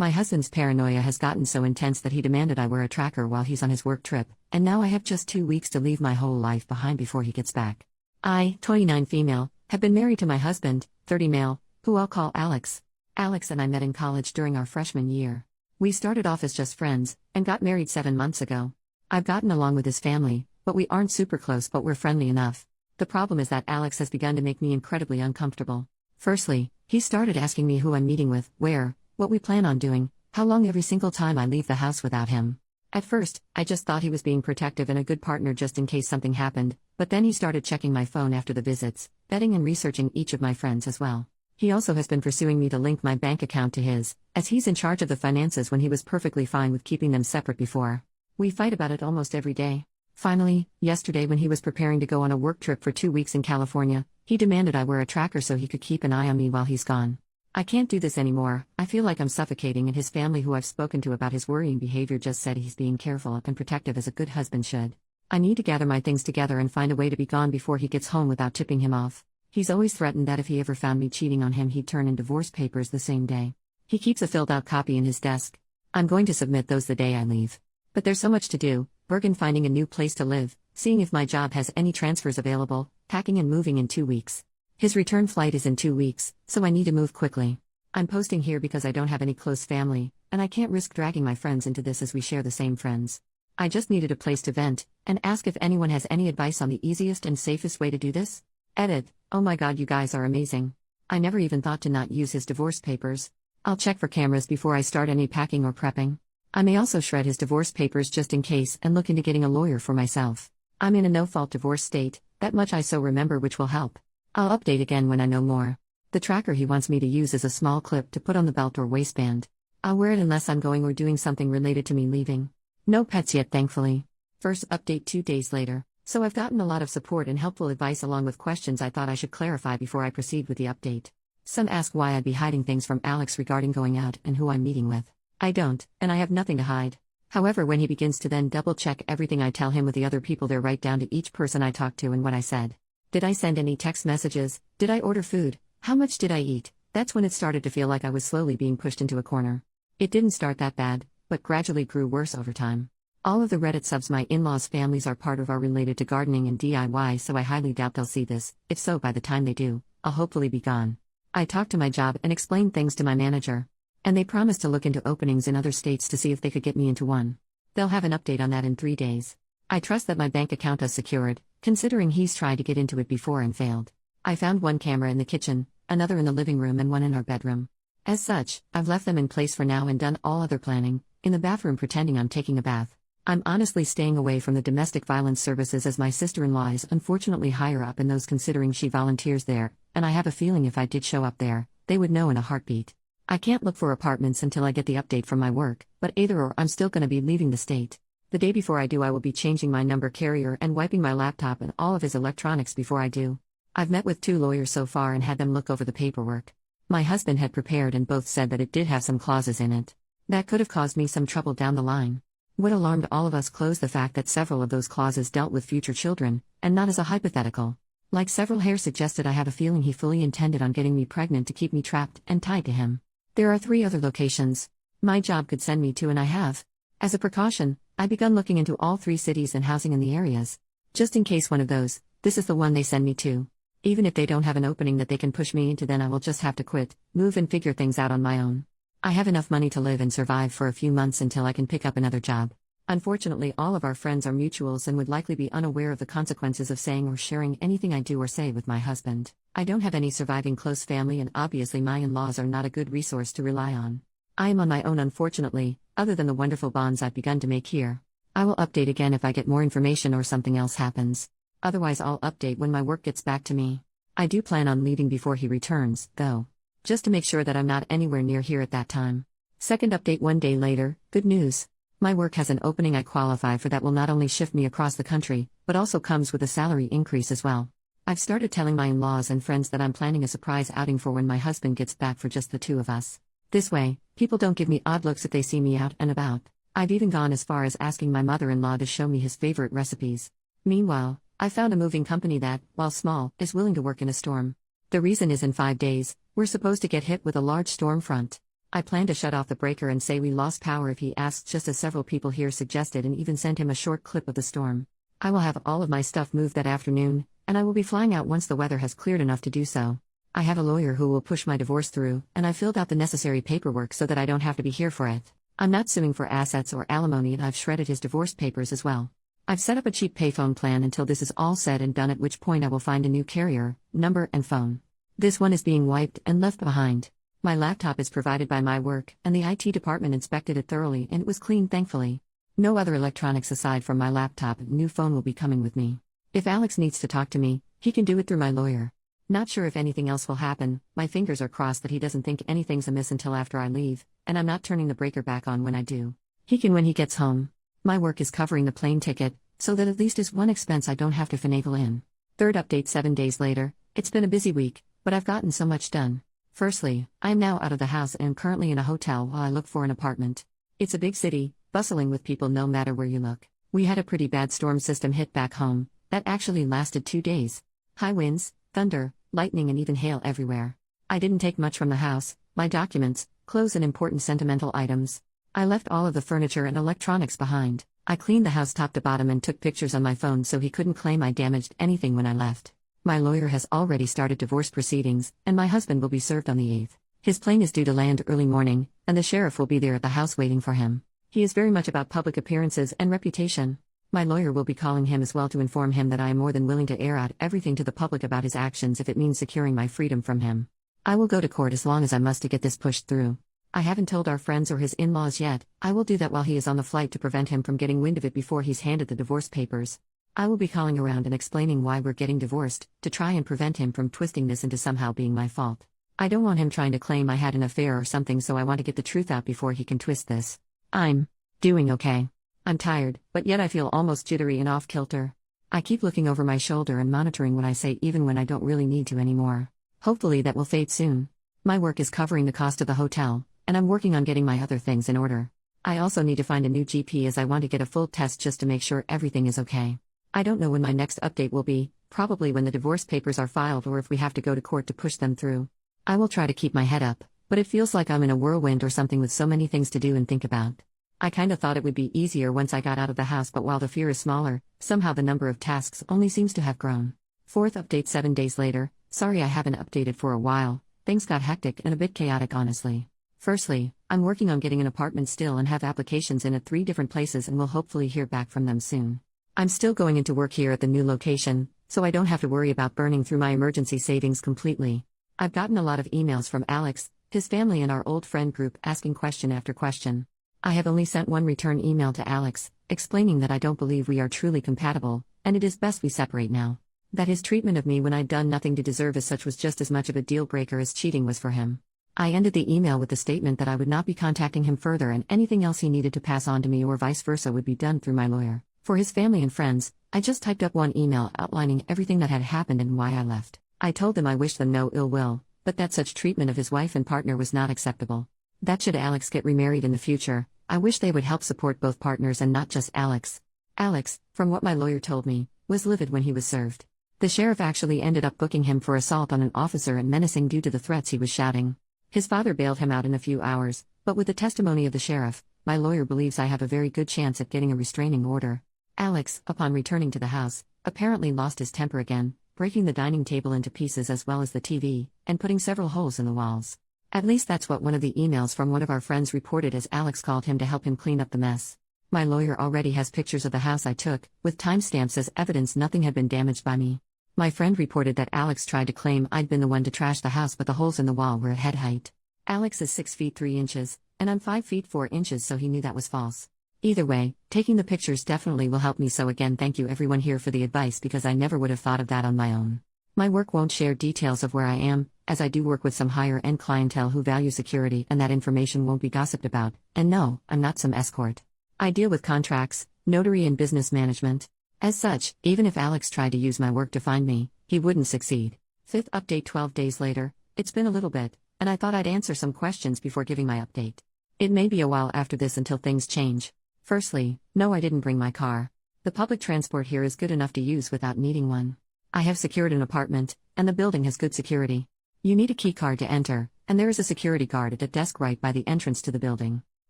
My husband's paranoia has gotten so intense that he demanded I wear a tracker while he's on his work trip, and now I have just 2 weeks to leave my whole life behind before he gets back. I, 29 female, have been married to my husband, 30 male, who I'll call Alex. Alex and I met in college during our freshman year. We started off as just friends, and got married 7 months ago. I've gotten along with his family, but we aren't super close, but we're friendly enough. The problem is that Alex has begun to make me incredibly uncomfortable. Firstly, he started asking me who I'm meeting with, where, what we plan on doing, how long every single time I leave the house without him. At first, I just thought he was being protective and a good partner just in case something happened, but then he started checking my phone after the visits, vetting and researching each of my friends as well. He also has been pursuing me to link my bank account to his, as he's in charge of the finances when he was perfectly fine with keeping them separate before. We fight about it almost every day. Finally, yesterday when he was preparing to go on a work trip for 2 weeks in California, he demanded I wear a tracker so he could keep an eye on me while he's gone. I can't do this anymore. I feel like I'm suffocating, and his family, who I've spoken to about his worrying behavior, just said he's being careful and protective as a good husband should. I need to gather my things together and find a way to be gone before he gets home without tipping him off. He's always threatened that if he ever found me cheating on him, he'd turn in divorce papers the same day. He keeps a filled-out copy in his desk. I'm going to submit those the day I leave. But there's so much to do: Bergen, finding a new place to live, seeing if my job has any transfers available, packing and moving in 2 weeks. His return flight is in 2 weeks, so I need to move quickly. I'm posting here because I don't have any close family, and I can't risk dragging my friends into this as we share the same friends. I just needed a place to vent, and ask if anyone has any advice on the easiest and safest way to do this. Edit. Oh my god, you guys are amazing. I never even thought to not use his divorce papers. I'll check for cameras before I start any packing or prepping. I may also shred his divorce papers just in case and look into getting a lawyer for myself. I'm in a no-fault divorce state, that much I so remember, which will help. I'll update again when I know more. The tracker he wants me to use is a small clip to put on the belt or waistband. I'll wear it unless I'm going or doing something related to me leaving. No pets yet, thankfully. First update 2 days later. So I've gotten a lot of support and helpful advice along with questions I thought I should clarify before I proceed with the update. Some ask why I'd be hiding things from Alex regarding going out and who I'm meeting with. I don't, and I have nothing to hide. However, when he begins to then double-check everything I tell him with the other people there, right down to each person I talked to and what I said. Did I send any text messages? Did I order food? How much did I eat? That's when it started to feel like I was slowly being pushed into a corner. It didn't start that bad, but gradually grew worse over time. All of the Reddit subs my in-laws' families are part of are related to gardening and DIY, so I highly doubt they'll see this. If so, by the time they do, I'll hopefully be gone. I talked to my job and explained things to my manager. And they promised to look into openings in other states to see if they could get me into one. They'll have an update on that in 3 days. I trust that my bank account is secured, considering he's tried to get into it before and failed. I found one camera in the kitchen, another in the living room, and one in our bedroom. As such, I've left them in place for now and done all other planning, in the bathroom pretending I'm taking a bath. I'm honestly staying away from the domestic violence services as my sister-in-law is unfortunately higher up in those, considering she volunteers there, and I have a feeling if I did show up there, they would know in a heartbeat. I can't look for apartments until I get the update from my work, but either or, I'm still going to be leaving the state. The day before I do, I will be changing my number carrier and wiping my laptop and all of his electronics before I do. I've met with 2 lawyers so far and had them look over the paperwork. My husband had prepared and both said that it did have some clauses in it that could have caused me some trouble down the line. What alarmed all of us closed the fact that several of those clauses dealt with future children, and not as a hypothetical. Like several here suggested, I have a feeling he fully intended on getting me pregnant to keep me trapped and tied to him. There are 3 other locations my job could send me to, and I have. As a precaution, I begun looking into all 3 cities and housing in the areas. Just in case one of those, this is the one they send me to. Even if they don't have an opening that they can push me into, then I will just have to quit, move and figure things out on my own. I have enough money to live and survive for a few months until I can pick up another job. Unfortunately, all of our friends are mutuals and would likely be unaware of the consequences of saying or sharing anything I do or say with my husband. I don't have any surviving close family, and obviously my in-laws are not a good resource to rely on. I am on my own, unfortunately, other than the wonderful bonds I've begun to make here. I will update again if I get more information or something else happens. Otherwise, I'll update when my work gets back to me. I do plan on leaving before he returns, though, just to make sure that I'm not anywhere near here at that time. Second update 1 day later. Good news. My work has an opening I qualify for that will not only shift me across the country, but also comes with a salary increase as well. I've started telling my in-laws and friends that I'm planning a surprise outing for when my husband gets back for just the 2 of us. This way, people don't give me odd looks if they see me out and about. I've even gone as far as asking my mother-in-law to show me his favorite recipes. Meanwhile, I found a moving company that, while small, is willing to work in a storm. The reason is in 5 days, we're supposed to get hit with a large storm front. I plan to shut off the breaker and say we lost power if he asks, just as several people here suggested, and even sent him a short clip of the storm. I will have all of my stuff moved that afternoon, and I will be flying out once the weather has cleared enough to do so. I have a lawyer who will push my divorce through, and I filled out the necessary paperwork so that I don't have to be here for it. I'm not suing for assets or alimony, and I've shredded his divorce papers as well. I've set up a cheap payphone plan until this is all said and done, at which point I will find a new carrier, number, and phone. This one is being wiped and left behind. My laptop is provided by my work, and the IT department inspected it thoroughly and it was clean, thankfully. No other electronics aside from my laptop. New phone will be coming with me. If Alex needs to talk to me, he can do it through my lawyer. Not sure if anything else will happen. My fingers are crossed that he doesn't think anything's amiss until after I leave, and I'm not turning the breaker back on when I do. He can when he gets home. My work is covering the plane ticket, so that at least is one expense I don't have to finagle in. Third update 7 days later. It's been a busy week, but I've gotten so much done. Firstly, I am now out of the house and am currently in a hotel while I look for an apartment. It's a big city, bustling with people no matter where you look. We had a pretty bad storm system hit back home, that actually lasted 2 days. High winds, thunder, lightning, and even hail everywhere. I didn't take much from the house: my documents, clothes, and important sentimental items. I left all of the furniture and electronics behind. I cleaned the house top to bottom and took pictures on my phone so he couldn't claim I damaged anything when I left. My lawyer has already started divorce proceedings, and my husband will be served on the 8th. His plane is due to land early morning, and the sheriff will be there at the house waiting for him. He is very much about public appearances and reputation. My lawyer will be calling him as well to inform him that I am more than willing to air out everything to the public about his actions if it means securing my freedom from him. I will go to court as long as I must to get this pushed through. I haven't told our friends or his in-laws yet. I will do that while he is on the flight to prevent him from getting wind of it before he's handed the divorce papers. I will be calling around and explaining why we're getting divorced, to try and prevent him from twisting this into somehow being my fault. I don't want him trying to claim I had an affair or something, so I want to get the truth out before he can twist this. I'm doing okay. I'm tired, but yet I feel almost jittery and off-kilter. I keep looking over my shoulder and monitoring what I say even when I don't really need to anymore. Hopefully that will fade soon. My work is covering the cost of the hotel, and I'm working on getting my other things in order. I also need to find a new GP as I want to get a full test just to make sure everything is okay. I don't know when my next update will be, probably when the divorce papers are filed or if we have to go to court to push them through. I will try to keep my head up, but it feels like I'm in a whirlwind or something with so many things to do and think about. I kinda thought it would be easier once I got out of the house, but while the fear is smaller, somehow the number of tasks only seems to have grown. Fourth update 7 days later. Sorry I haven't updated for a while. Things got hectic and a bit chaotic, honestly. Firstly, I'm working on getting an apartment still and have applications in at 3 different places and will hopefully hear back from them soon. I'm still going into work here at the new location, so I don't have to worry about burning through my emergency savings completely. I've gotten a lot of emails from Alex, his family, and our old friend group asking question after question. I have only sent one return email to Alex, explaining that I don't believe we are truly compatible, and it is best we separate now. That his treatment of me when I'd done nothing to deserve as such was just as much of a deal breaker as cheating was for him. I ended the email with the statement that I would not be contacting him further, and anything else he needed to pass on to me or vice versa would be done through my lawyer. For his family and friends, I just typed up one email outlining everything that had happened and why I left. I told them I wished them no ill will, but that such treatment of his wife and partner was not acceptable. That should Alex get remarried in the future, I wish they would help support both partners and not just Alex. Alex, from what my lawyer told me, was livid when he was served. The sheriff actually ended up booking him for assault on an officer and menacing due to the threats he was shouting. His father bailed him out in a few hours, but with the testimony of the sheriff, my lawyer believes I have a very good chance at getting a restraining order. Alex, upon returning to the house, apparently lost his temper again, breaking the dining table into pieces as well as the TV, and putting several holes in the walls. At least that's what one of the emails from one of our friends reported, as Alex called him to help him clean up the mess. My lawyer already has pictures of the house I took, with timestamps as evidence nothing had been damaged by me. My friend reported that Alex tried to claim I'd been the one to trash the house, but the holes in the wall were at head height. Alex is 6 feet 3 inches, and I'm 5 feet 4 inches, so he knew that was false. Either way, taking the pictures definitely will help me, so again thank you everyone here for the advice, because I never would have thought of that on my own. My work won't share details of where I am, as I do work with some higher-end clientele who value security, and that information won't be gossiped about. And no, I'm not some escort. I deal with contracts, notary, and business management. As such, even if Alex tried to use my work to find me, he wouldn't succeed. Fifth update 12 days later. It's been a little bit, and I thought I'd answer some questions before giving my update. It may be a while after this until things change. Firstly, no, I didn't bring my car. The public transport here is good enough to use without needing one. I have secured an apartment, and the building has good security. You need a key card to enter, and there is a security guard at a desk right by the entrance to the building.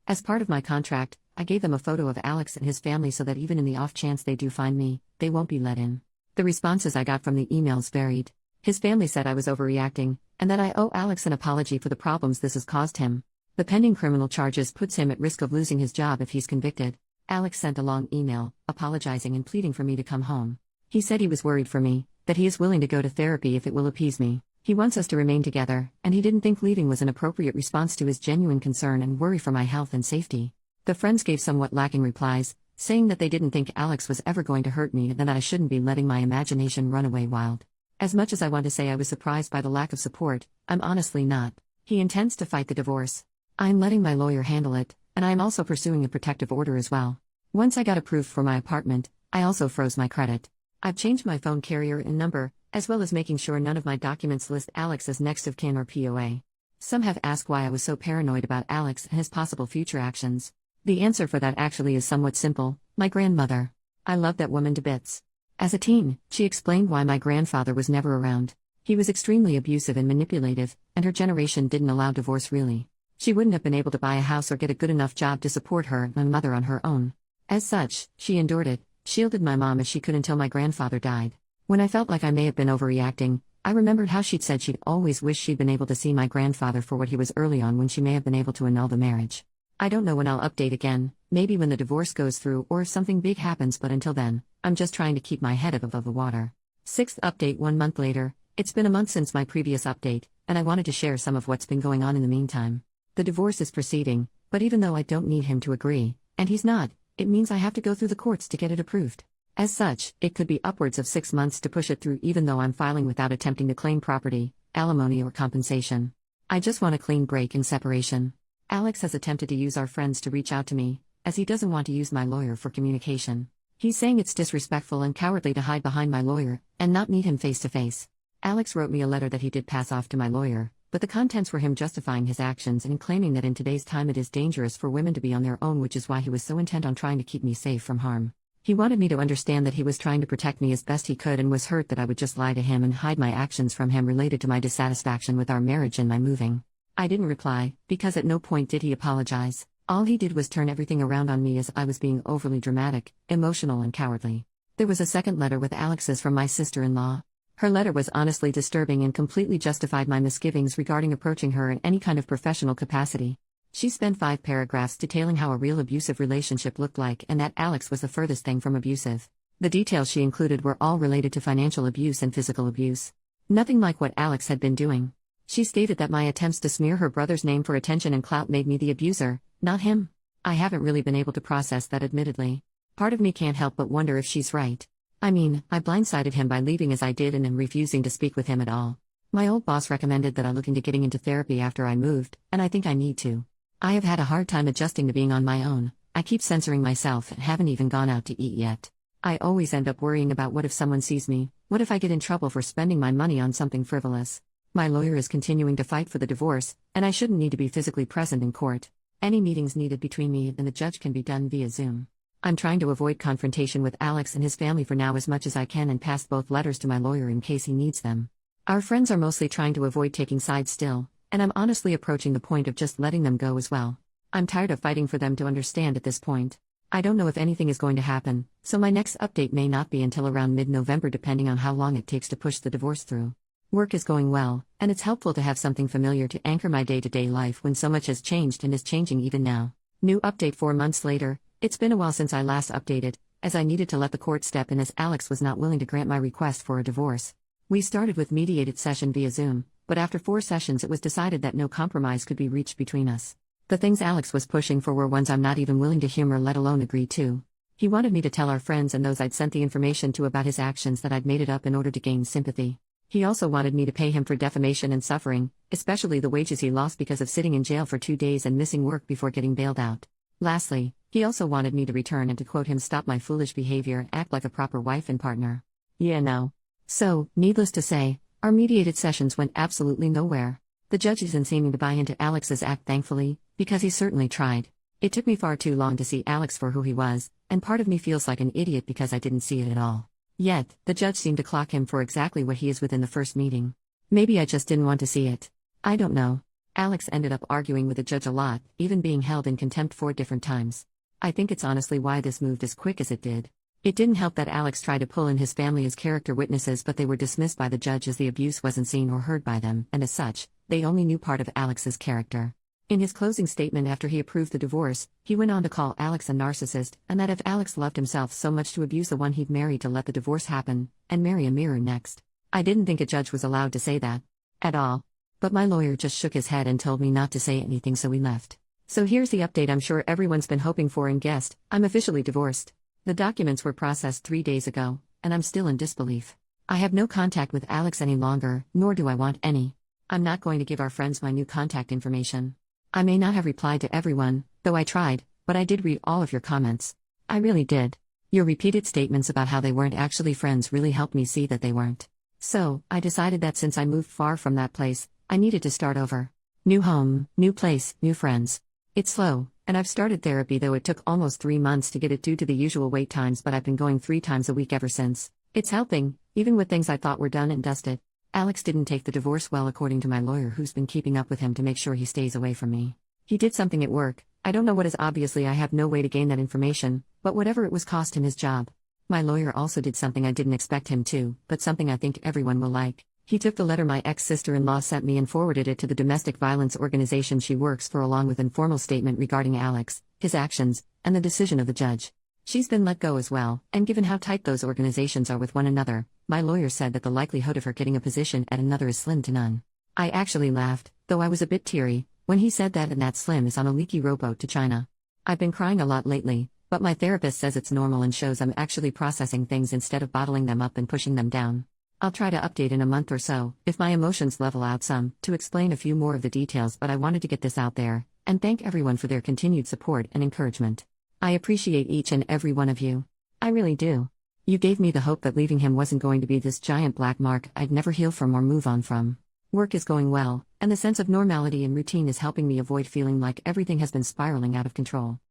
As part of my contract, I gave them a photo of Alex and his family so that even in the off chance they do find me, they won't be let in. The responses I got from the emails varied. His family said I was overreacting, and that I owe Alex an apology for the problems this has caused him. The pending criminal charges puts him at risk of losing his job if he's convicted. Alex sent a long email, apologizing and pleading for me to come home. He said he was worried for me, that he is willing to go to therapy if it will appease me. He wants us to remain together, and he didn't think leaving was an appropriate response to his genuine concern and worry for my health and safety. The friends gave somewhat lacking replies, saying that they didn't think Alex was ever going to hurt me and that I shouldn't be letting my imagination run away wild. As much as I want to say I was surprised by the lack of support, I'm honestly not. He intends to fight the divorce. I'm letting my lawyer handle it, and I'm also pursuing a protective order as well. Once I got approved for my apartment, I also froze my credit. I've changed my phone carrier and number, as well as making sure none of my documents list Alex as next of kin or POA. Some have asked why I was so paranoid about Alex and his possible future actions. The answer for that actually is somewhat simple: my grandmother. I love that woman to bits. As a teen, she explained why my grandfather was never around. He was extremely abusive and manipulative, and her generation didn't allow divorce really. She wouldn't have been able to buy a house or get a good enough job to support her and my mother on her own. As such, she endured it, shielded my mom as she could until my grandfather died. When I felt like I may have been overreacting, I remembered how she'd said she'd always wished she'd been able to see my grandfather for what he was early on when she may have been able to annul the marriage. I don't know when I'll update again, maybe when the divorce goes through or if something big happens, but until then, I'm just trying to keep my head above the water. 6th update 1 month later. It's been a month since my previous update, and I wanted to share some of what's been going on in the meantime. The divorce is proceeding, but even though I don't need him to agree, and he's not, it means I have to go through the courts to get it approved. As such, it could be upwards of 6 months to push it through even though I'm filing without attempting to claim property, alimony or compensation. I just want a clean break and separation. Alex has attempted to use our friends to reach out to me, as he doesn't want to use my lawyer for communication. He's saying it's disrespectful and cowardly to hide behind my lawyer, and not meet him face to face. Alex wrote me a letter that he did pass off to my lawyer, but the contents were him justifying his actions and claiming that in today's time it is dangerous for women to be on their own, which is why he was so intent on trying to keep me safe from harm. He wanted me to understand that he was trying to protect me as best he could and was hurt that I would just lie to him and hide my actions from him related to my dissatisfaction with our marriage and my moving. I didn't reply, because at no point did he apologize. All he did was turn everything around on me as I was being overly dramatic, emotional and cowardly. There was a second letter with Alex's from my sister-in-law. Her letter was honestly disturbing and completely justified my misgivings regarding approaching her in any kind of professional capacity. She spent 5 paragraphs detailing how a real abusive relationship looked like and that Alex was the furthest thing from abusive. The details she included were all related to financial abuse and physical abuse. Nothing like what Alex had been doing. She stated that my attempts to smear her brother's name for attention and clout made me the abuser, not him. I haven't really been able to process that, admittedly. Part of me can't help but wonder if she's right. I mean, I blindsided him by leaving as I did and refusing to speak with him at all. My old boss recommended that I look into getting into therapy after I moved, and I think I need to. I have had a hard time adjusting to being on my own. I keep censoring myself and haven't even gone out to eat yet. I always end up worrying about what if someone sees me, what if I get in trouble for spending my money on something frivolous. My lawyer is continuing to fight for the divorce, and I shouldn't need to be physically present in court. Any meetings needed between me and the judge can be done via Zoom. I'm trying to avoid confrontation with Alex and his family for now as much as I can and passed both letters to my lawyer in case he needs them. Our friends are mostly trying to avoid taking sides still, and I'm honestly approaching the point of just letting them go as well. I'm tired of fighting for them to understand at this point. I don't know if anything is going to happen, so my next update may not be until around mid-November depending on how long it takes to push the divorce through. Work is going well, and it's helpful to have something familiar to anchor my day-to-day life when so much has changed and is changing even now. New update 4 months later. It's been a while since I last updated, as I needed to let the court step in as Alex was not willing to grant my request for a divorce. We started with mediated session via Zoom, but after 4 sessions it was decided that no compromise could be reached between us. The things Alex was pushing for were ones I'm not even willing to humor, let alone agree to. He wanted me to tell our friends and those I'd sent the information to about his actions that I'd made it up in order to gain sympathy. He also wanted me to pay him for defamation and suffering, especially the wages he lost because of sitting in jail for 2 days and missing work before getting bailed out. Lastly, he also wanted me to return and to quote him, stop my foolish behavior and act like a proper wife and partner. Yeah, no. So, needless to say, our mediated sessions went absolutely nowhere. The judge isn't seeming to buy into Alex's act, thankfully, because he certainly tried. It took me far too long to see Alex for who he was, and part of me feels like an idiot because I didn't see it at all. Yet, the judge seemed to clock him for exactly what he is within the first meeting. Maybe I just didn't want to see it. I don't know. Alex ended up arguing with the judge a lot, even being held in contempt 4 different times. I think it's honestly why this moved as quick as it did. It didn't help that Alex tried to pull in his family as character witnesses, but they were dismissed by the judge as the abuse wasn't seen or heard by them, and as such, they only knew part of Alex's character. In his closing statement after he approved the divorce, he went on to call Alex a narcissist, and that if Alex loved himself so much to abuse the one he'd married to let the divorce happen, and marry a mirror next. I didn't think a judge was allowed to say that. At all. But my lawyer just shook his head and told me not to say anything, so we left. So here's the update I'm sure everyone's been hoping for and guessed: I'm officially divorced. The documents were processed 3 days ago, and I'm still in disbelief. I have no contact with Alex any longer, nor do I want any. I'm not going to give our friends my new contact information. I may not have replied to everyone, though I tried, but I did read all of your comments. I really did. Your repeated statements about how they weren't actually friends really helped me see that they weren't. So, I decided that since I moved far from that place, I needed to start over. New home, new place, new friends. It's slow, and I've started therapy, though it took almost 3 months to get it due to the usual wait times, but I've been going 3 times a week ever since. It's helping, even with things I thought were done and dusted. Alex didn't take the divorce well, according to my lawyer, who's been keeping up with him to make sure he stays away from me. He did something at work. I don't know what is. Obviously I have no way to gain that information, but whatever it was cost him his job. My lawyer also did something I didn't expect him to, but something I think everyone will like. He took the letter my ex-sister-in-law sent me and forwarded it to the domestic violence organization she works for, along with an informal statement regarding Alex, his actions, and the decision of the judge. She's been let go as well, and given how tight those organizations are with one another, my lawyer said that the likelihood of her getting a position at another is slim to none. I actually laughed, though I was a bit teary, when he said that, and that Slim is on a leaky rowboat to China. I've been crying a lot lately, but my therapist says it's normal and shows I'm actually processing things instead of bottling them up and pushing them down. I'll try to update in a month or so, if my emotions level out some, to explain a few more of the details, but I wanted to get this out there, and thank everyone for their continued support and encouragement. I appreciate each and every one of you. I really do. You gave me the hope that leaving him wasn't going to be this giant black mark I'd never heal from or move on from. Work is going well, and the sense of normality and routine is helping me avoid feeling like everything has been spiraling out of control.